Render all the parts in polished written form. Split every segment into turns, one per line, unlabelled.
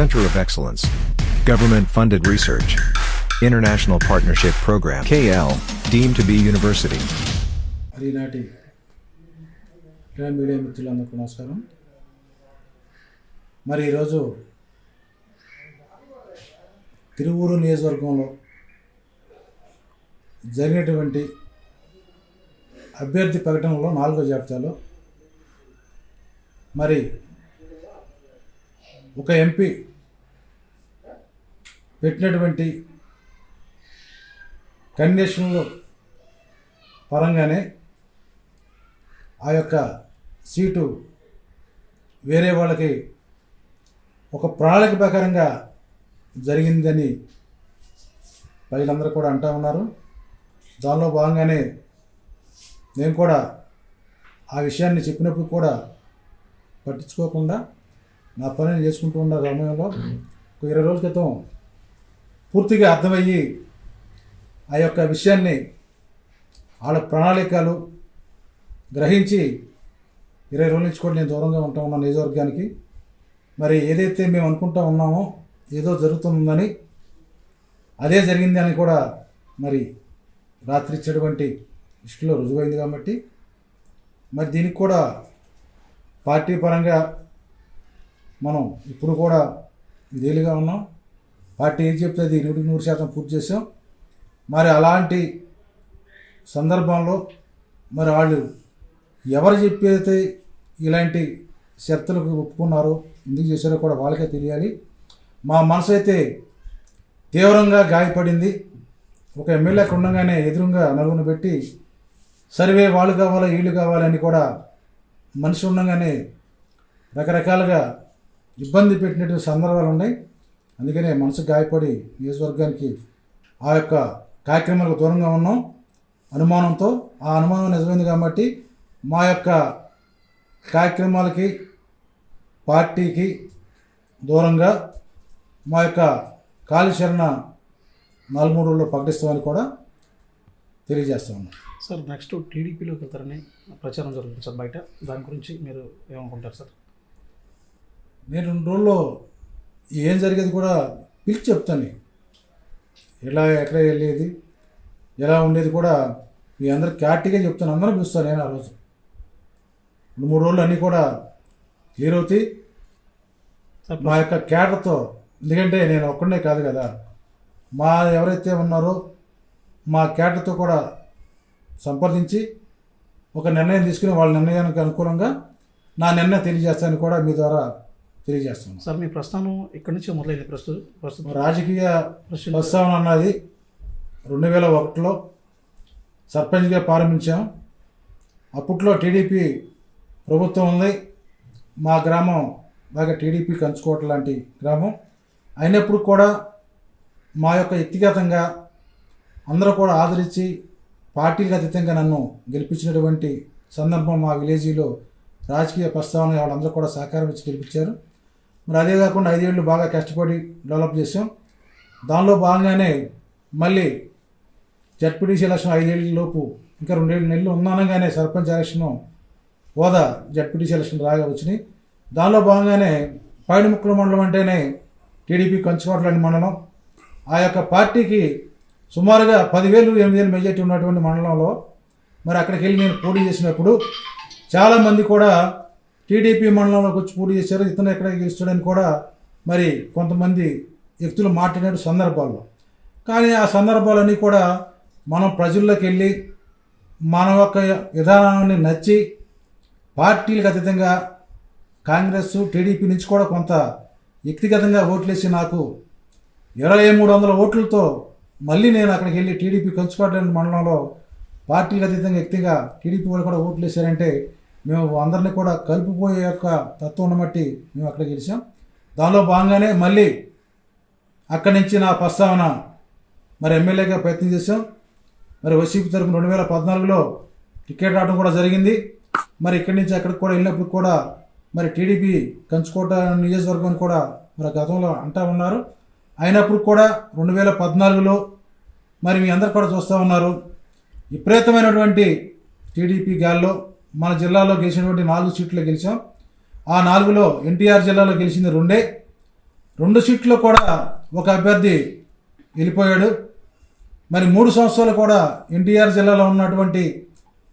Center of Excellence. Government-funded research. International Partnership Program KL, deemed to be university.
ఈనాటి media మిత్రులందరికీ నమస్కారం. మరి ఈరోజు తిరువూరు నియోజకవర్గంలో జరిగినటువంటి అభ్యర్థి ప్రకటనలో 4వ జాబితాలో మరి ఒక ఎంపీ పెట్టినటువంటి కండిషన్లు పరంగానే ఆ యొక్క సీటు వేరే వాళ్ళకి ఒక ప్రణాళిక ప్రకారంగా జరిగిందని ప్రజలందరూ కూడా అంటూ ఉన్నారు. దానిలో భాగంగానే నేను కూడా ఆ విషయాన్ని చెప్పినప్పుడు కూడా పట్టించుకోకుండా నా పనిని చేసుకుంటూ ఉన్న సమయంలో ఒక 20 రోజుల క్రితం పూర్తిగా అర్థమయ్యి ఆ యొక్క విషయాన్ని వాళ్ళ ప్రణాళికలు గ్రహించి 20 రోజుల నుంచి కూడా నేను దూరంగా ఉంటా ఉన్నాను నియోజకవర్గానికి. మరి ఏదైతే మేము అనుకుంటా ఉన్నామో ఏదో జరుగుతుందని అదే జరిగింది అని కూడా మరి రాత్రి ఇచ్చినటువంటి లిస్టులో రుజువైంది కాబట్టి మరి దీనికి కూడా పార్టీ పరంగా మనం ఇప్పుడు కూడా విధేయులుగా ఉన్నాం. పార్టీ ఏం చెప్తే అది 100% పూర్తి చేసాం. మరి అలాంటి సందర్భంలో మరి వాళ్ళు ఎవరు చెప్పైతే ఇలాంటి షరతులకు ఒప్పుకున్నారో ఎందుకు చేశారో కూడా వాళ్ళకే తెలియాలి. మా మనసు అయితే తీవ్రంగా గాయపడింది. ఒక ఎమ్మెల్యే ఉండగానే ఎదురుగా నలుగురిని పెట్టి సర్వే వాళ్ళు కావాలా వీళ్ళు కావాలని కూడా మనిషి ఉండగానే రకరకాలుగా ఇబ్బంది పెట్టినటువంటి సందర్భాలు ఉన్నాయి. అందుకనే మనసు గాయపడి నియోజకవర్గానికి ఆ యొక్క కార్యక్రమాలకు దూరంగా ఉన్నాం అనుమానంతో. ఆ అనుమానం నిజమైంది కాబట్టి మా యొక్క కార్యక్రమాలకి పార్టీకి దూరంగా మా యొక్క కార్యాచరణ 4-3 రోజుల్లో ప్రకటిస్తామని కూడా తెలియజేస్తా ఉన్నాం.
సార్ నెక్స్ట్ టీడీపీలోకి వెళ్తారని ప్రచారం జరుగుతుంది సార్ బయట, దాని గురించి మీరు ఏమనుకుంటారు సార్?
నేను 2 రోజుల్లో ఏం జరిగేది కూడా పిలిచి చెప్తాను. ఎక్కడ వెళ్ళేది ఎలా ఉండేది కూడా మీ అందరికి క్లారిటీగా చెప్తాను. అందరూ పిలుస్తాను నేను ఆ రోజు. 2-3 రోజులు అన్నీ కూడా క్లియర్ అవుతాయి మా యొక్క క్యాడర్తో. ఎందుకంటే నేను ఒక్కడే కాదు కదా, మా ఎవరైతే ఉన్నారో మా క్యాడర్తో కూడా సంప్రదించి ఒక నిర్ణయం తీసుకుని వాళ్ళ నిర్ణయానికి అనుకూలంగా నా నిర్ణయం తెలియజేస్తానని కూడా మీ ద్వారా తెలియజేస్తాను.
సార్ మీ ప్రస్థానం ఇక్కడి నుంచి మొదలైంది. ప్రస్తుతం
రాజకీయ ప్రస్థానం అన్నది 2001లో సర్పంచ్గా ప్రారంభించాం. అప్పట్లో టీడీపీ ప్రభుత్వం ఉంది. మా గ్రామం బాగా టీడీపీ కంచుకోట లాంటి గ్రామం అయినప్పుడు కూడా మా యొక్క వ్యక్తిగతంగా అందరూ కూడా ఆదరించి పార్టీలకు అతీతంగా నన్ను గెలిపించినటువంటి సందర్భం మా విలేజీలో రాజకీయ ప్రస్తావన వాళ్ళందరూ కూడా సహకారం ఇచ్చి గెలిపించారు. మరి అదే కాకుండా 5 ఏళ్ళు బాగా కష్టపడి డెవలప్ చేసాం. దానిలో భాగంగానే మళ్ళీ జడ్పీటీసీ ఎలక్షన్ 5 ఏళ్ళ లోపు ఇంకా 2 నెలలు ఉన్నానగానే సర్పంచ్ ఎలక్షన్ హోదా జడ్పీటీసీ ఎలక్షన్ రాగా వచ్చినాయి. దానిలో భాగంగానే పైడిముక్కల మండలం అంటేనే టీడీపీ కంచుకోవట్లేని మండలం. ఆ యొక్క పార్టీకి సుమారుగా 10,000-8,000 మెజార్టీ ఉన్నటువంటి మండలంలో మరి అక్కడికి వెళ్ళి నేను పోటీ చేసినప్పుడు చాలామంది కూడా టీడీపీ మండలంలోకి వచ్చి పోటీ చేశారు. ఇతను ఎక్కడ గెలుస్తాడని కూడా మరి కొంతమంది వ్యక్తులు మాట్లాడిన సందర్భాల్లో. కానీ ఆ సందర్భాలన్నీ కూడా మనం ప్రజల్లోకి వెళ్ళి మన యొక్క విధానాన్ని నచ్చి పార్టీలకు అతీతంగా కాంగ్రెస్ టీడీపీ నుంచి కూడా కొంత వ్యక్తిగతంగా ఓట్లేసి నాకు 2,300 ఓట్లతో మళ్ళీ నేను అక్కడికి వెళ్ళి టీడీపీ కంచుకోవడం మండలంలో పార్టీలకు అతీతంగా వ్యక్తిగా టీడీపీ వాళ్ళు కూడా ఓట్లు వేశారంటే మేము అందరినీ కూడా కలుపుపోయే యొక్క తత్వం బట్టి మేము అక్కడ గెలిచాం. దానిలో భాగంగానే మళ్ళీ అక్కడి నుంచి నా ప్రస్తావన మరి ఎమ్మెల్యేగా ప్రయత్నం చేశాం. మరి వైసీపీ తరఫున 2014లో టికెట్ రావడం కూడా జరిగింది. మరి ఇక్కడి నుంచి అక్కడికి కూడా వెళ్ళినప్పుడు కూడా మరి టీడీపీ కంచుకోట నియోజకవర్గం కూడా మరి గతంలో అంటూ ఉన్నారు. అయినప్పుడు కూడా 2014లో మరి మీ అందరు కూడా చూస్తూ ఉన్నారు విపరీతమైనటువంటి టీడీపీ గాల్లో మన జిల్లాలో గెలిచినటువంటి 4 సీట్లు గెలిచాం. ఆ 4లో ఎన్టీఆర్ జిల్లాలో గెలిచింది 2. 2 సీట్లు కూడా ఒక అభ్యర్థి వెళ్ళిపోయాడు. మరి 3 సంవత్సరాలు కూడా ఎన్టీఆర్ జిల్లాలో ఉన్నటువంటి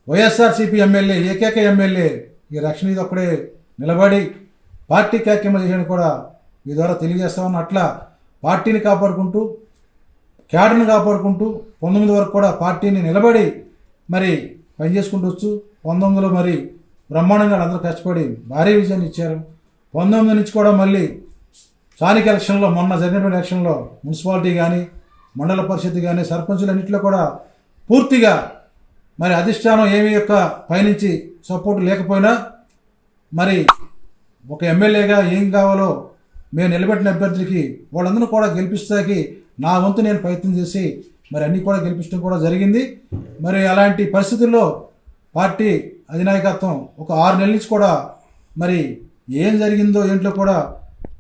వైఎస్ఆర్సీపీ ఎమ్మెల్యే ఏకైక ఎమ్మెల్యే ఈ రక్షణ ఒక్కడే నిలబడి పార్టీ కార్యక్రమం చేయడం కూడా ఈ ద్వారా తెలియజేస్తామని, అట్లా పార్టీని కాపాడుకుంటూ క్యాడర్ని కాపాడుకుంటూ 19 వరకు కూడా పార్టీని నిలబడి మరి పనిచేసుకుంటూ వచ్చు. 19లో మరి బ్రహ్మాండంగా అందరూ కష్టపడి భారీ విజయాన్ని ఇచ్చారు. 19 నుంచి కూడా మళ్ళీ స్థానిక ఎలక్షన్లో మొన్న జరిగినటువంటి ఎలక్షన్లో మున్సిపాలిటీ కానీ మండల పరిషత్ కానీ సర్పంచులు అన్నింటిలో కూడా పూర్తిగా మరి అధిష్టానం ఏమి యొక్క పైనుంచి సపోర్ట్ లేకపోయినా మరి ఒక ఎమ్మెల్యేగా ఏం కావాలో మేము నిలబెట్టిన అభ్యర్థులకి వాళ్ళందరూ కూడా గెలిపిస్తాకి నా వంతు నేను ప్రయత్నం చేసి మరి అన్నీ కూడా గెలిపించడం కూడా జరిగింది. మరి అలాంటి పరిస్థితుల్లో పార్టీ అధినాయకత్వం ఒక 6 నెలల నుంచి కూడా మరి ఏం జరిగిందో ఏంట్లో కూడా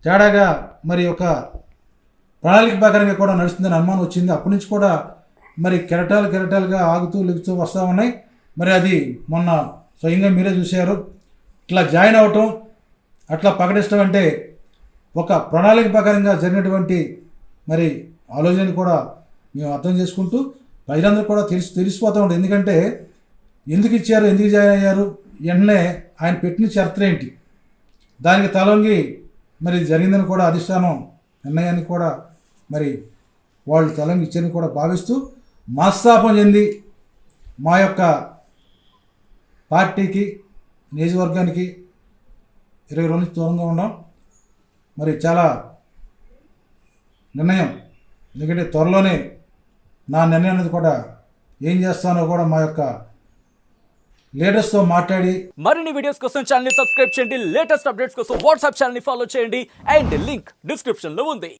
తేడాగా మరి ఒక ప్రణాళిక ప్రకారంగా కూడా నడుస్తుందని అనుమానం వచ్చింది. అప్పటి నుంచి కూడా మరి కెరటాలుగా ఆగుతూ లెగుతూ వస్తూ ఉన్నాయి. మరి అది మొన్న స్వయంగా మీరే చూశారు. ఇట్లా జాయిన్ అవటం అట్లా ప్రకటించడం అంటే ఒక ప్రణాళిక ప్రకారంగా జరిగినటువంటి మరి ఆలోచనని కూడా మేము అర్థం చేసుకుంటూ ప్రజలందరూ కూడా తెలిసిపోతూ ఉంటుంది. ఎందుకంటే ఎందుకు ఇచ్చారు, ఎందుకు జాయిన్ అయ్యారు, వెంటనే ఆయన పెట్టిన చరిత్ర ఏంటి, దానికి తలొంగి మరి జరిగిందని కూడా అధిష్టానం నిర్ణయాన్ని కూడా మరి వాళ్ళు తలొంగి ఇచ్చారని కూడా భావిస్తూ మనస్తాపం చెంది మా యొక్క పార్టీకి నియోజకవర్గానికి 20 రోజుల నుంచి దూరంగా ఉన్నాం. మరి చాలా నిర్ణయం, ఎందుకంటే త్వరలోనే నా నిర్ణయం అనేది కూడా ఏం చేస్తానో కూడా మా యొక్క లీడర్స్తో మాట్లాడి
మరిన్ని వీడియోస్ కోసం ఛానల్ ని సబ్స్క్రైబ్ చేయండి. లేటెస్ట్ అప్డేట్స్ కోసం వాట్సాప్ ఛానల్ ని ఫాలో చేయండి. అండ్ లింక్ డిస్క్రిప్షన్ లో ఉంది.